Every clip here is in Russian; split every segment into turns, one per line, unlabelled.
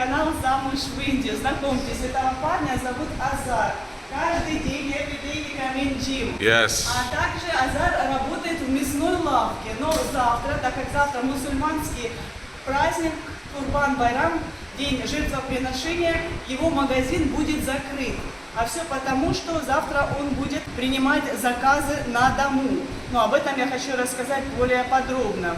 канал «Замуж в Индию». Знакомьтесь, этого парня зовут Азар. Каждый день, every day he come in gym.
Yes.
А также Азар работает в мясной лавке. Но завтра, так как завтра мусульманский праздник Курбан-Байрам, день жертвоприношения, его магазин будет закрыт. А все потому, что завтра он будет принимать заказы на дому. Но об этом я хочу рассказать более подробно.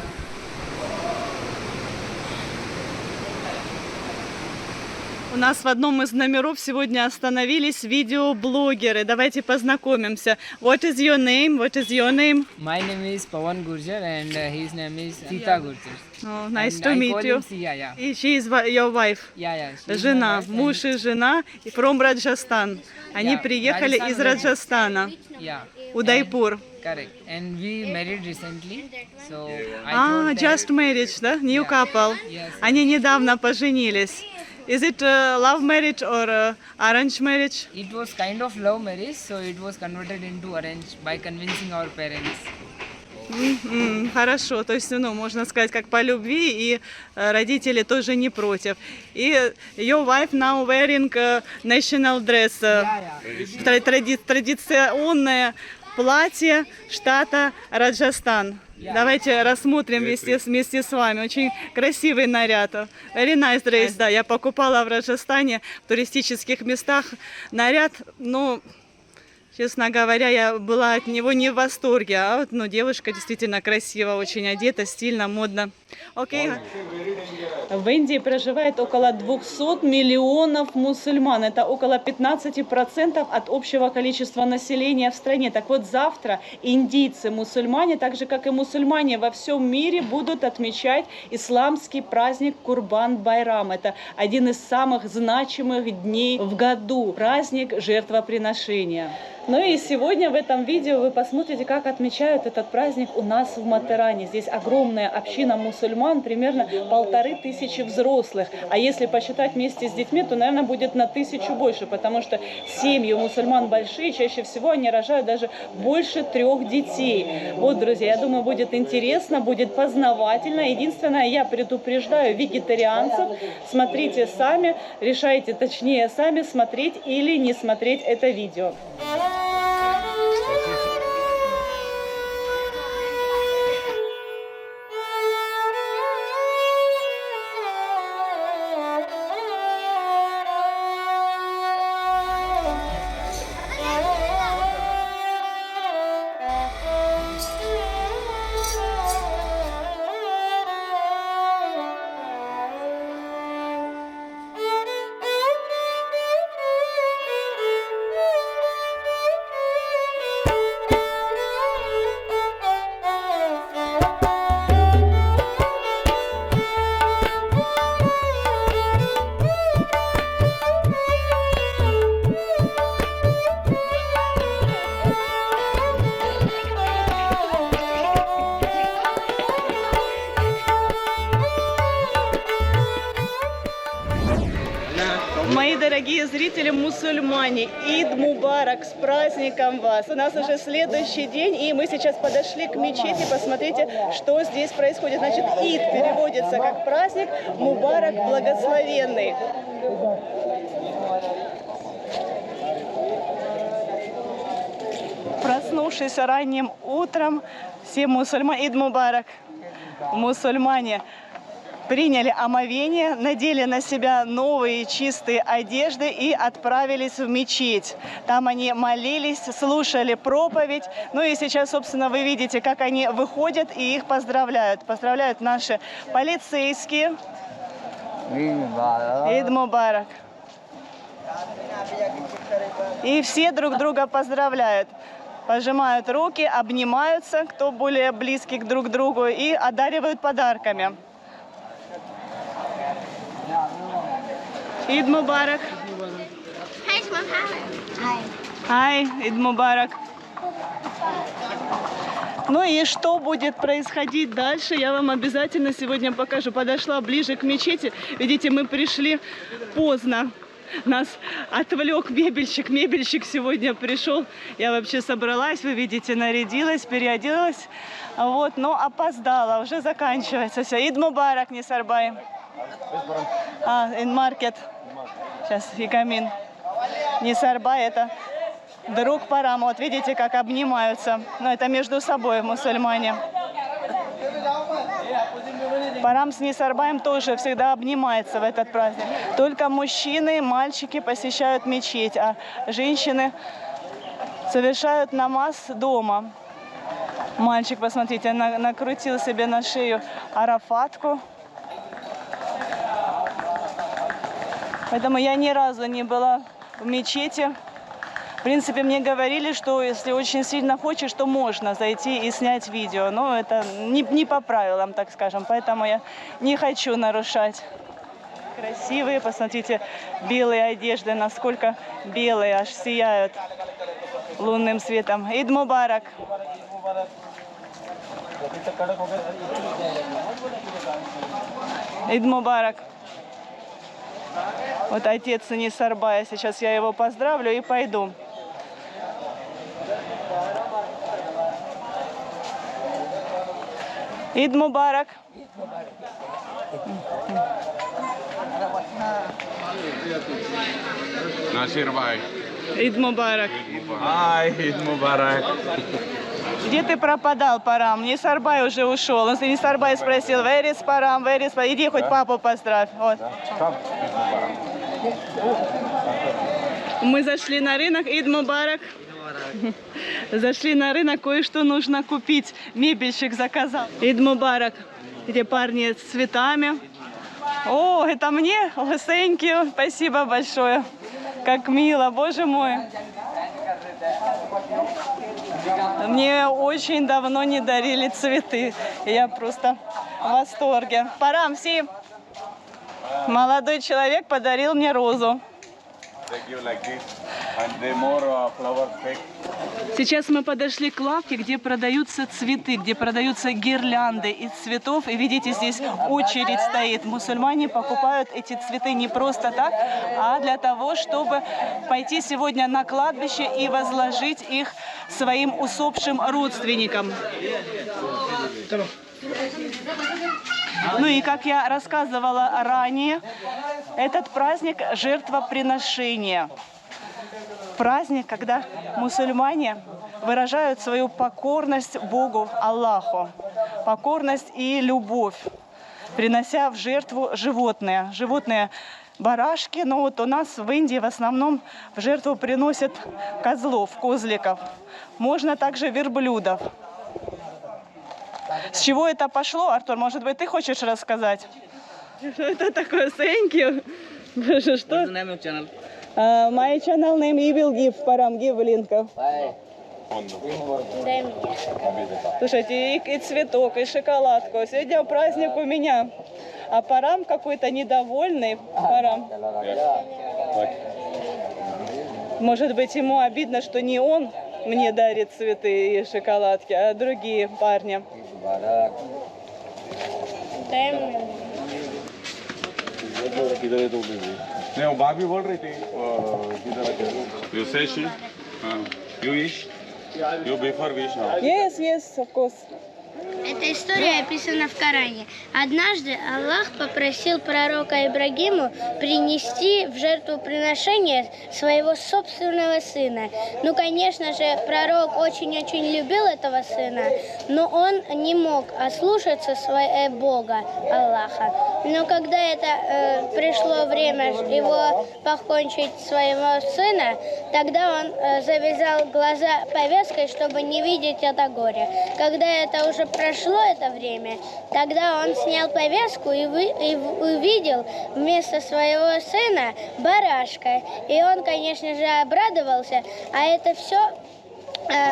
У нас в одном из номеров сегодня остановились видеоблогеры. Давайте познакомимся. What is your name? What is your name?
My name is Pawan Gurjar and his name is Sita Gurjar.
Oh, nice
And
to
I
meet
call
you.
him Sia, yeah.
И she is your wife.
Yeah. She's
Жена,
my wife
муж и жена from Rajasthan. Они
Yeah,
приехали
Rajasthan
из
very good.
Раджастана,
Yeah.
Удайпур.
Correct. And we married recently. So I thought that
Just marriage, да? New
Yeah.
couple.
Yes.
Они недавно поженились. Is it love marriage or arranged marriage?
it was kind of love marriage, so it was converted into arranged by convincing our parents.
Хорошо, то есть, ну, можно сказать, как по любви, и родители тоже не против. И your wife now wearing national dress, традиционное платье штата Раджастан. Давайте рассмотрим вместе с вами. Очень красивый наряд. Very nice dress, да. Я покупала в Раджастане, в туристических местах наряд, ну, честно говоря, я была от него не в восторге. А вот, ну, девушка действительно красиво, очень одета, стильно, модно. Окей. В Индии проживает около 200 миллионов мусульман. Это около 15% от общего количества населения в стране. Так вот, завтра индийцы, мусульмане, так же как и мусульмане во всем мире, будут отмечать исламский праздник Курбан-Байрам. Это один из самых значимых дней в году. Праздник жертвоприношения. Ну и сегодня в этом видео вы посмотрите, как отмечают этот праздник у нас в Матеране. Здесь огромная община мусульман, примерно 1500 взрослых. А если посчитать вместе с детьми, то, наверное, будет на 1000 больше, потому что семьи у мусульман большие, чаще всего они рожают даже больше 3 детей. Вот, друзья, я думаю, будет интересно, будет познавательно. Единственное, я предупреждаю вегетарианцев, смотрите сами, решайте, точнее, сами смотреть или не смотреть это видео. Мои дорогие зрители мусульмане, Ид Мубарак, с праздником вас! У нас уже следующий день, и мы сейчас подошли к мечети. Посмотрите, что здесь происходит. Значит, Ид переводится как праздник, Мубарак благословенный. Проснувшись ранним утром, все мусульмане, Ид Мубарак, мусульмане приняли омовение, надели на себя новые чистые одежды и отправились в мечеть. Там они молились, слушали проповедь. Ну и сейчас, собственно, вы видите, как они выходят и их поздравляют. Поздравляют наши полицейские. Ид Мубарак. И все друг друга поздравляют. Пожимают руки, обнимаются, кто более близкий друг к другу, и одаривают подарками. Ид Мубарак. Hi, Ид Мубарак. Ну и что будет происходить дальше, я вам обязательно сегодня покажу. Подошла ближе к мечети. Видите, мы пришли поздно. Нас отвлек мебельщик. Мебельщик сегодня пришел. Я вообще собралась, вы видите, нарядилась, переоделась. Вот, но опоздала, уже заканчивается все. Ид Мубарак, не сарбай. In market. Сейчас, Фикамин. Нисарбай это друг Парам. Вот видите, как обнимаются. Но это между собой мусульмане. Парам с Нисарбаем тоже всегда обнимается в этот праздник. Только мужчины, мальчики посещают мечеть, а женщины совершают намаз дома. Мальчик, посмотрите, накрутил себе на шею арафатку. Поэтому я ни разу не была в мечети. В принципе, мне говорили, что если очень сильно хочешь, то можно зайти и снять видео. Но это не по правилам, так скажем. Поэтому я не хочу нарушать. Красивые, посмотрите, белые одежды, насколько белые, аж сияют лунным светом. Ид Мубарак. Ид Мубарак. Вот отец Нисарбая. Сейчас я его поздравлю и пойду. Ид Мубарак.
Nasir bhai.
Ид Мубарак.
Hi, Eid Mubarak.
Где ты пропадал, Парам? Нисарбай уже ушел. Он Нисарбай спросил, where is Парам, where is Парам? Иди хоть папу поздравь. Вот. Мы зашли на рынок. Ид Мубарак. Зашли на рынок, кое-что нужно купить. Мебельщик заказал. Ид Мубарак. Где парни с цветами. О, это мне? О, thank you. Спасибо большое. Как мило, боже мой. Мне очень давно не дарили цветы. Я просто в восторге. Парам, все. Молодой человек подарил мне розу. Сейчас мы подошли к лавке, где продаются цветы, где продаются гирлянды из цветов. И видите, здесь очередь стоит. Мусульмане покупают эти цветы не просто так, а для того, чтобы пойти сегодня на кладбище и возложить их своим усопшим родственникам. Ну и как я рассказывала ранее, этот праздник жертвоприношения. Праздник, когда мусульмане выражают свою покорность Богу, Аллаху. Покорность и любовь, принося в жертву животные. Животные барашки, но вот у нас в Индии в основном в жертву приносят козлов, козликов. Можно также верблюдов. С чего это пошло, Артур? Может быть, ты хочешь рассказать? Что это такое? Thank you. Боже, что?
What's the name of channel?
My channel name you will give, Парам, give link. Слушайте, и цветок, и шоколадку. Сегодня праздник у меня. А Парам какой-то недовольный. Парам. Может быть, ему обидно, что не он мне дарит цветы и шоколадки, а другие парни.
नहीं भाभी बोल रही थी you say she you wish you before wish now
Yes, yes, of course.
Эта история описана в Коране. Однажды Аллах попросил пророка Ибрагиму принести в жертвоприношение своего собственного сына. Ну, конечно же, пророк очень-очень любил этого сына, но он не мог ослушаться своего Бога, Аллаха. Но когда это пришло время его покончить своего сына, тогда он завязал глаза повязкой, чтобы не видеть это горе. Когда это уже прошло это время, тогда он снял повязку и увидел вместо своего сына барашка. И он, конечно же, обрадовался, а это все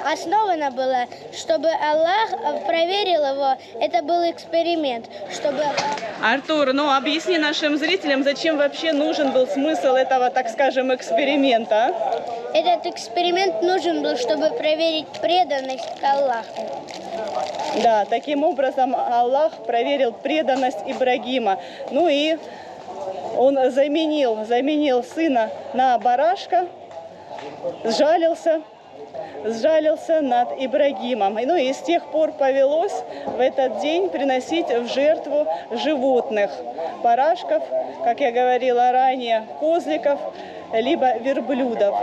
основано было, чтобы Аллах проверил его. Это был эксперимент, чтобы...
Артур, ну объясни нашим зрителям, зачем вообще нужен был смысл этого, так скажем, эксперимента? А?
Этот эксперимент нужен был, чтобы проверить преданность к Аллаху.
Да, таким образом Аллах проверил преданность Ибрагима. Ну и он заменил сына на барашка, сжалился сжалился над Ибрагимом. Ну и с тех пор повелось в этот день приносить в жертву животных, барашков, как я говорила ранее, козликов, либо верблюдов.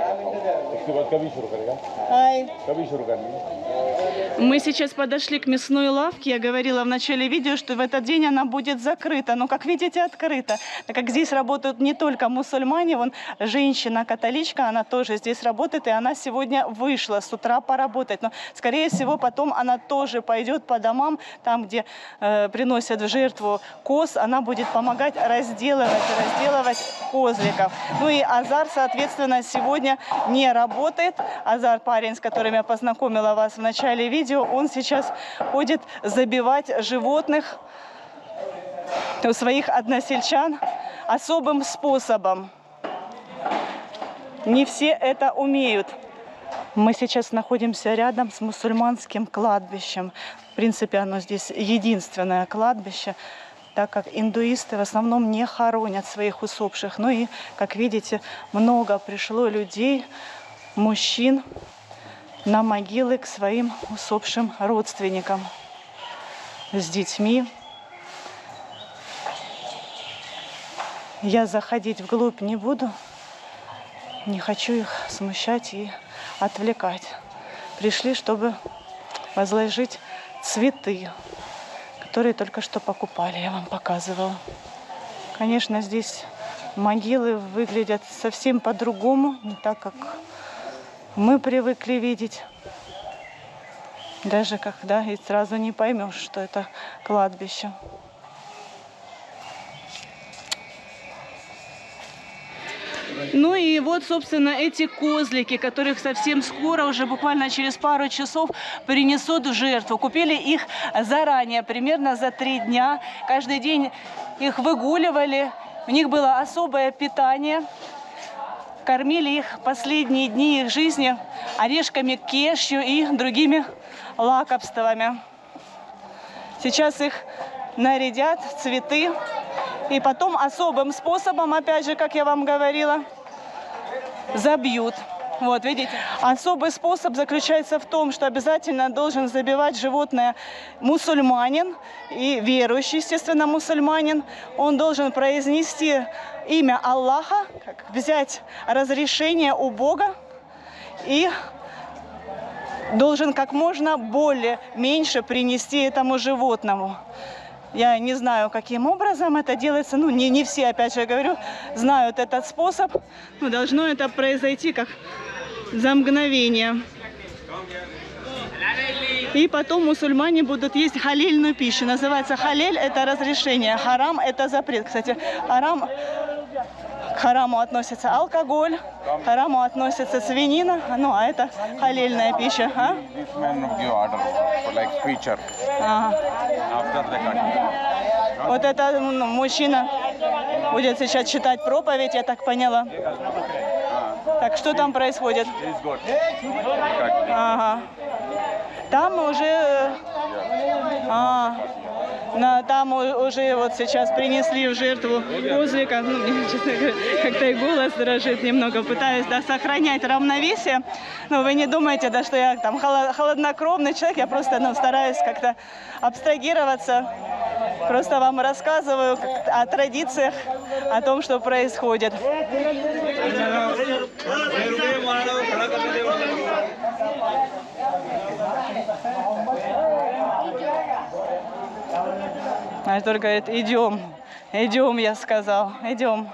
Мы сейчас подошли к мясной лавке. Я говорила в начале видео, что в этот день она будет закрыта. Но, как видите, открыта. Так как здесь работают не только мусульмане, вон женщина-католичка, она тоже здесь работает, и она сегодня вышла с утра поработать. Но, скорее всего, потом она тоже пойдет по домам, там, где приносят в жертву коз, она будет помогать разделывать козликов. Ну и Азар, соответственно, сегодня не работает. Азар, парень, с которым я познакомила вас в начале видео, он сейчас ходит забивать животных у своих односельчан особым способом. Не все это умеют. Мы сейчас находимся рядом с мусульманским кладбищем. В принципе, оно здесь единственное кладбище, так как индуисты в основном не хоронят своих усопших. Ну и, как видите, много пришло людей, мужчин, на могилы к своим усопшим родственникам с детьми. Я заходить вглубь не буду, не хочу их смущать и отвлекать. Пришли, чтобы возложить цветы, которые только что покупали, я вам показывала. Конечно, здесь могилы выглядят совсем по-другому, не так, как мы привыкли видеть. Даже когда и сразу не поймешь, что это кладбище. Ну и вот, собственно, эти козлики, которых совсем скоро, уже буквально через пару часов, принесут в жертву. Купили их заранее, примерно за 3 дня. Каждый день их выгуливали, у них было особое питание. Кормили их последние дни их жизни орешками кешью и другими лакомствами. Сейчас их нарядят в цветы. И потом особым способом, опять же, как я вам говорила, забьют. Вот, видите? Особый способ заключается в том, что обязательно должен забивать животное мусульманин и верующий, естественно, мусульманин. Он должен произнести имя Аллаха, взять разрешение у Бога и должен как можно меньше принести этому животному. Я не знаю, каким образом это делается. Ну, не все, опять же говорю, знают этот способ. Но должно это произойти как за мгновение. И потом мусульмане будут есть халильную пищу. Называется халель – это разрешение, харам – это запрет. Кстати, к хараму относится алкоголь, к хараму относится свинина, ну а это халельная пища. А? Вот это мужчина будет сейчас читать проповедь, я так поняла. Так, что там происходит? Ага. Там уже... там уже вот сейчас принесли в жертву козлика. Ну, мне, честно говоря, как-то и голос дрожит немного. Пытаюсь, да, сохранять равновесие. Но вы не думайте, да, что я там холоднокровный человек. Я просто стараюсь как-то абстрагироваться. Просто вам рассказываю о традициях, о том, что происходит. Артур говорит, идем, я сказал, идем.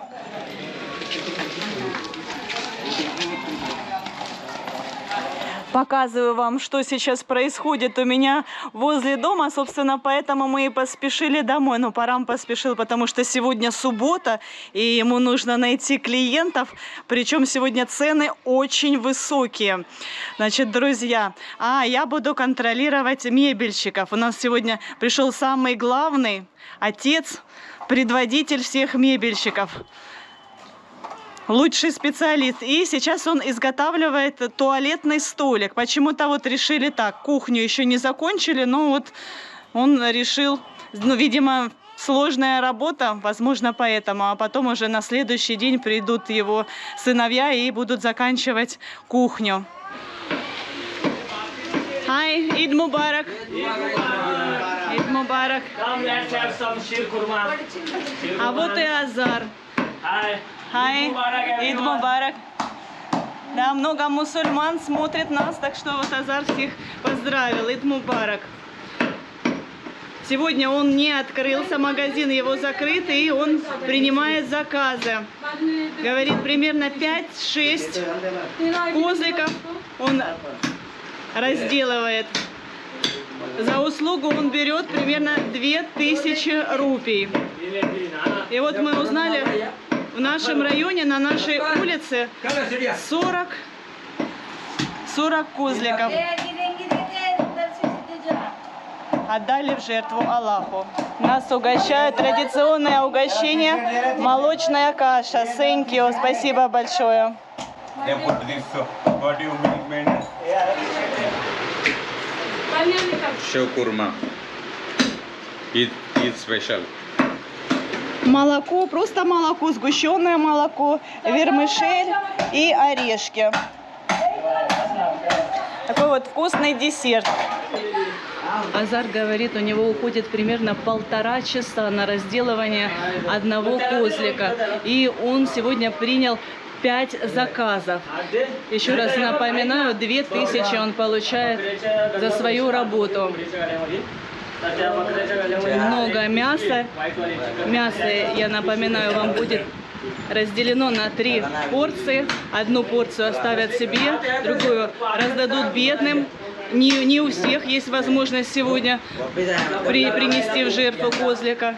Показываю вам, что сейчас происходит у меня возле дома. Собственно, поэтому мы и поспешили домой. Ну, Парам поспешил, потому что сегодня суббота, и ему нужно найти клиентов. Причем сегодня цены очень высокие. Значит, друзья, я буду контролировать мебельщиков. У нас сегодня пришел самый главный отец, предводитель всех мебельщиков. Лучший специалист. И сейчас он изготавливает туалетный столик. Почему-то вот решили так. Кухню еще не закончили, но вот он решил, ну, видимо, сложная работа, возможно, поэтому. А потом уже на следующий день придут его сыновья и будут заканчивать кухню. Hi, Eid Mubarak. Eid Mubarak.
Come, let's have some sheer kurma.
А вот и Азар.
Hi.
Hi,
Mubarak,
Eid
everyone.
Mubarak. Да, много мусульман смотрит нас, так что вот Азар всех поздравил. Eid Mubarak. Сегодня он не открылся, магазин его закрыт, и он принимает заказы. Говорит, примерно 5-6 козликов он разделывает. За услугу он берет примерно 2000 рупий. И вот мы узнали, в нашем районе, на нашей улице 40 козликов отдали в жертву Аллаху. Нас угощают традиционное угощение молочная каша. Thank you. Спасибо большое.
They put this, what do you mean? Show kurma. Eid special.
Молоко, просто молоко, сгущенное молоко, вермишель и орешки. Такой вот вкусный десерт. Азар говорит, у него уходит примерно 1,5 часа на разделывание одного козлика. И он сегодня принял 5 заказов. Еще раз напоминаю, 2000 он получает за свою работу. Много мяса. Мясо, я напоминаю, вам будет разделено на 3 порции. Одну порцию оставят себе, другую раздадут бедным. Не у всех есть возможность сегодня принести в жертву козлика.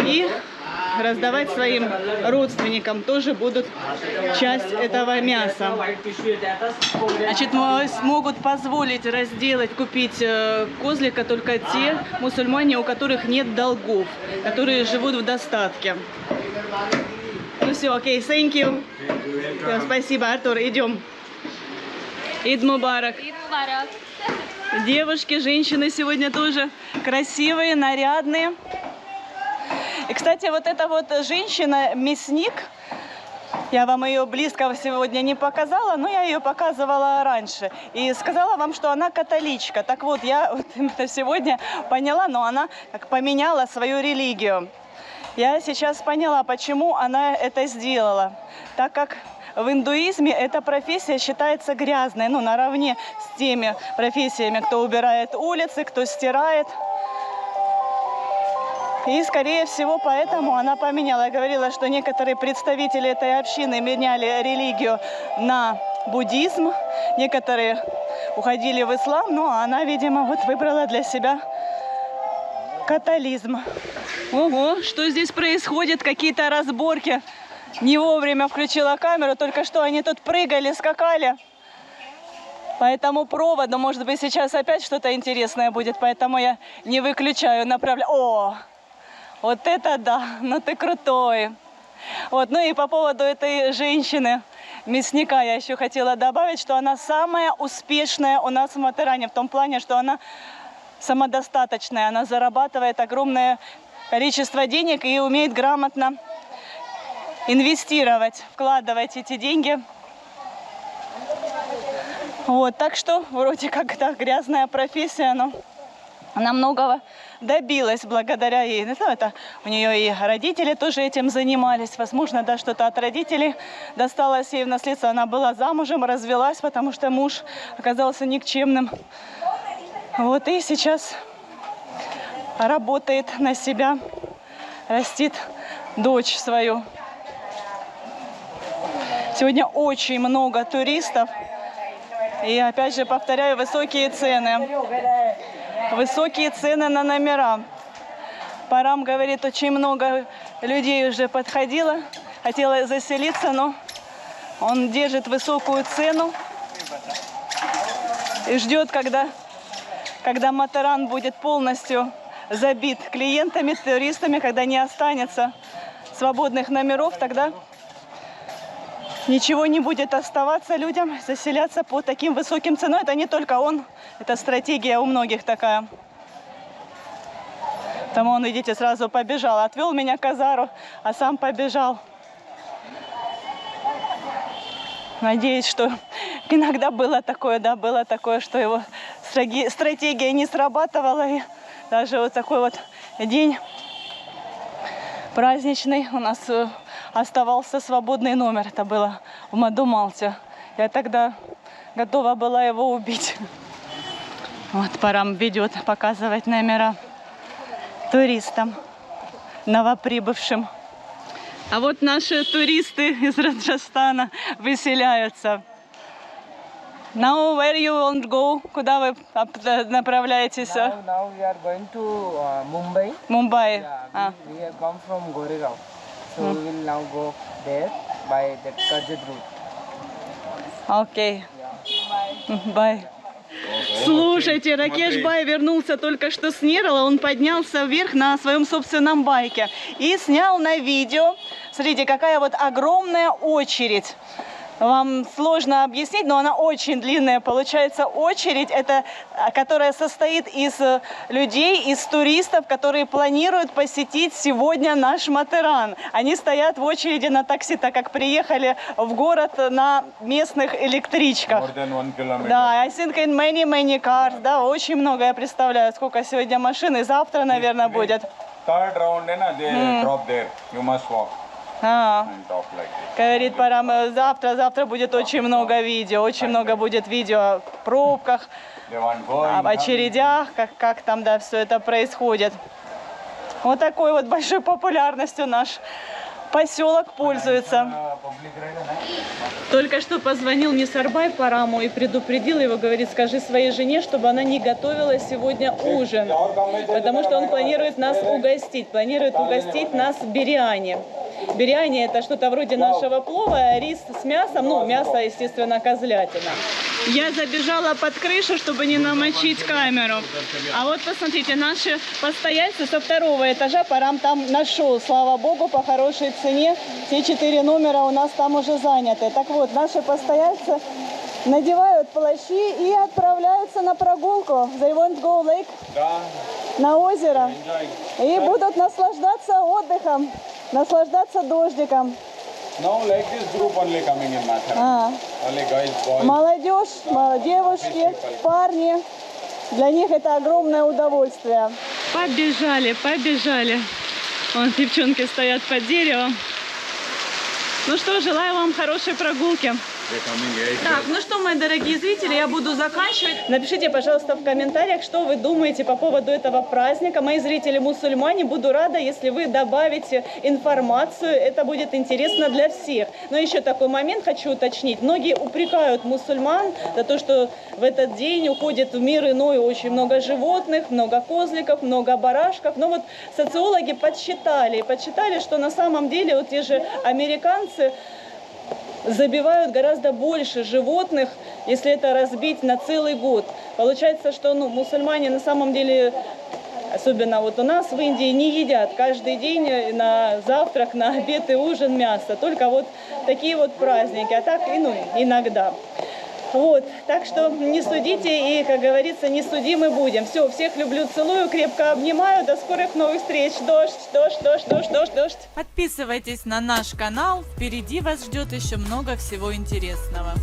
И раздавать своим родственникам тоже будут часть этого мяса. Значит, смогут позволить разделать, купить козлика только те мусульмане, у которых нет долгов, которые живут в достатке. Ну все, окей, thank you. Все, спасибо, Артур, идем. Eid Mubarak. Девушки, женщины сегодня тоже красивые, нарядные. И, кстати, вот эта вот женщина-мясник, я вам ее близко сегодня не показала, но я ее показывала раньше. И сказала вам, что она католичка. Так вот, я вот сегодня поняла, но она как поменяла свою религию. Я сейчас поняла, почему она это сделала. Так как в индуизме эта профессия считается грязной, ну, наравне с теми профессиями, кто убирает улицы, кто стирает. И, скорее всего, поэтому она поменяла. Я говорила, что некоторые представители этой общины меняли религию на буддизм, некоторые уходили в ислам, но она, видимо, вот выбрала для себя католизм. Ого, что здесь происходит? Какие-то разборки. Не вовремя включила камеру, только что они тут прыгали, скакали по этому проводу. Может быть, сейчас опять что-то интересное будет, поэтому я не выключаю, направляю. О, вот это да, ну ты крутой. Вот, ну и по поводу этой женщины, мясника, я еще хотела добавить, что она самая успешная у нас в Матаране, в том плане, что она самодостаточная, она зарабатывает огромное количество денег и умеет грамотно инвестировать, вкладывать эти деньги. Вот, так что вроде как это грязная профессия, но она многого добилась благодаря ей. Это у нее и родители тоже этим занимались. Возможно, да, что-то от родителей досталось ей в наследство. Она была замужем, развелась, потому что муж оказался никчемным. Вот и сейчас работает на себя, растит дочь свою. Сегодня очень много туристов. И опять же повторяю, высокие цены. Высокие цены на номера. Парам говорит, очень много людей уже подходило, хотела заселиться, но он держит высокую цену и ждет, когда Матаран будет полностью забит клиентами, туристами, когда не останется свободных номеров, тогда ничего не будет оставаться людям, заселяться по таким высоким ценам. Это не только он, это стратегия у многих такая. Там он, видите, сразу побежал, отвел меня к Азару, а сам побежал. Надеюсь, что иногда было такое, да, было такое, что его стратегия не срабатывала. И даже вот такой вот день праздничный у нас оставался свободный номер. Это было в Маду-Малте. Я тогда готова была его убить. Вот Парам ведет показывать номера туристам, новоприбывшим. А вот наши туристы из Раджастана выселяются. Now where you want to go? Куда вы направляетесь?
Now we are going to Mumbai.
Мумбай.
Yeah, we have come from Goregaon. So we will now go there by the Karjat route.
Окей. Бай. Слушайте, Ракеш Бай вернулся только что с Нерала, он поднялся вверх на своем собственном байке и снял на видео. Смотрите, какая вот огромная очередь. Вам сложно объяснить, но она очень длинная. Получается, очередь, которая состоит из людей, из туристов, которые планируют посетить сегодня наш Матерран. Они стоят в очереди на такси, так как приехали в город на местных электричках.
More than 1 kilometer.
Да, I think in many cars. Да, очень много, я представляю, сколько сегодня машин. И завтра, наверное, будет.
Third round, they drop there. You must walk
А.
and talk like this.
Говорит Парам, завтра будет очень много видео, очень много будет видео о пробках,
They want going.
об очередях, как там, да, все это происходит. Вот такой вот большой популярностью наш поселок пользуется. Только что позвонил Мисарбай Параму и предупредил его, говорит, скажи своей жене, чтобы она не готовила сегодня ужин, потому что он планирует нас угостить нас биряни. Биряни — это что-то вроде нашего плова, а рис с мясом, ну, мясо, естественно, козлятина. Я забежала под крышу, чтобы не намочить камеру. А вот посмотрите, наши постояльцы со 2-го этажа, Парам там нашел, слава богу, по хорошей цене. Все 4 номера у нас там уже заняты. Так вот, наши постояльцы надевают плащи и отправляются на прогулку. They want to go lake, на озеро. И будут наслаждаться отдыхом, наслаждаться дождиком.
Now like this group only coming in Mathura. Only guys, boys.
Молодежь, девушки, парни. Для них это огромное удовольствие. Побежали. Вон девчонки стоят под деревом. Ну что, желаю вам хорошей прогулки. Так, ну что, мои дорогие зрители, я буду заканчивать. Напишите, пожалуйста, в комментариях, что вы думаете по поводу этого праздника. Мои зрители-мусульмане, буду рада, если вы добавите информацию. Это будет интересно для всех. Но еще такой момент хочу уточнить. Многие упрекают мусульман за то, что в этот день уходит в мир иной очень много животных, много козликов, много барашков. Но вот социологи подсчитали, что на самом деле вот те же американцы забивают гораздо больше животных, если это разбить на целый год. Получается, что мусульмане на самом деле, особенно вот у нас в Индии, не едят каждый день на завтрак, на обед и ужин мясо. Только вот такие вот праздники, а так иногда. Вот, так что не судите и, как говорится, не судимы будем. Все, всех люблю, целую, крепко обнимаю. До скорых новых встреч. Дождь. Подписывайтесь на наш канал. Впереди вас ждет еще много всего интересного.